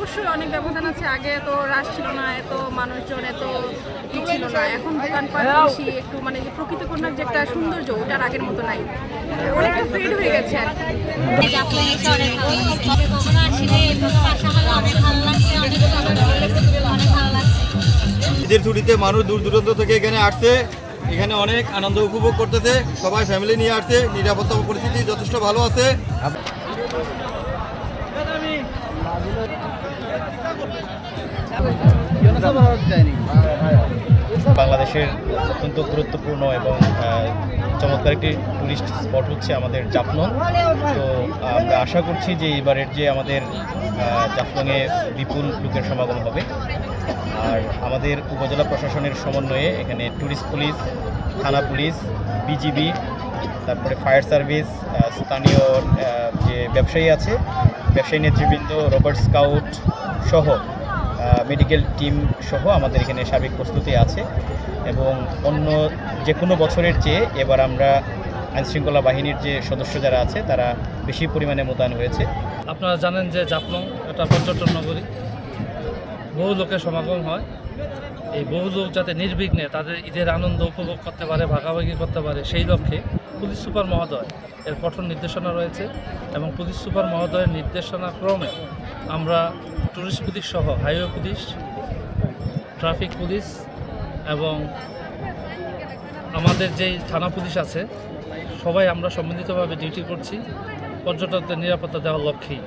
অবশ্যই অনেক ব্যবধান আছে। আগে এত রাশ ছিল না, এত মানুষজন এত ছিল না। এখন দোকানপাট বেশি, একটু মানে যে প্রকৃতিকন্যার যে একটা সৌন্দর্য ওটার আগের মতো নাই, অনেকটা ফেড হয়ে গেছে আর কি। ঈদের ছুটিতে মানুষ দূর দূরান্ত থেকে এখানে আসছে, এখানে অনেক আনন্দ উপভোগ করতেছে, সবাই ফ্যামিলি নিয়ে আসছে, নিরাপত্তা পরিস্থিতি যথেষ্ট ভালো আছে। বাংলাদেশের অত্যন্ত গুরুত্বপূর্ণ এবং চমৎকার একটি টুরিস্ট স্পট হচ্ছে আমাদের জাফলং। তো আমরা আশা করছি যে এবারের যে আমাদের জাফলংয়ে বিপুল লোকের সমাগম হবে। আর আমাদের উপজেলা প্রশাসনের সমন্বয়ে এখানে ট্যুরিস্ট পুলিশ, থানা পুলিশ, বিজিবি, তারপরে ফায়ার সার্ভিস, স্থানীয় যে ব্যবসায়ী আছে, ব্যবসায়ী নেতৃবৃন্দ, রবার্ট স্কাউট সহ মেডিকেল টিম সহ আমাদের এখানে সার্বিক প্রস্তুতি আছে। এবং অন্য যে কোনো বছরের চেয়ে এবার আমরা আইনশৃঙ্খলা বাহিনীর যে সদস্য যারা আছে তারা বেশি পরিমাণে মোতায়েন হয়েছে। আপনারা জানেন যে জাফলং একটা পর্যটন নগরী, বহু লোকের সমাগম হয়। এই বহু লোক যাতে নির্বিঘ্নে তাদের ঈদের আনন্দ উপভোগ করতে পারে, ভাগাভাগি করতে পারে, সেই লক্ষ্যে পুলিশ সুপার মহোদয় এর কঠোর নির্দেশনা রয়েছে। এবং পুলিশ সুপার মহোদয়ের নির্দেশনা ক্রমে আমরা টুরিস্ট পুলিশ সহ হাইওয়ে পুলিশ, ট্রাফিক পুলিশ এবং আমাদের যেই থানা পুলিশ আছে সবাই আমরা সম্মিলিতভাবে ডিউটি করছি পর্যটকদের নিরাপত্তা দেওয়ার লক্ষ্যেই।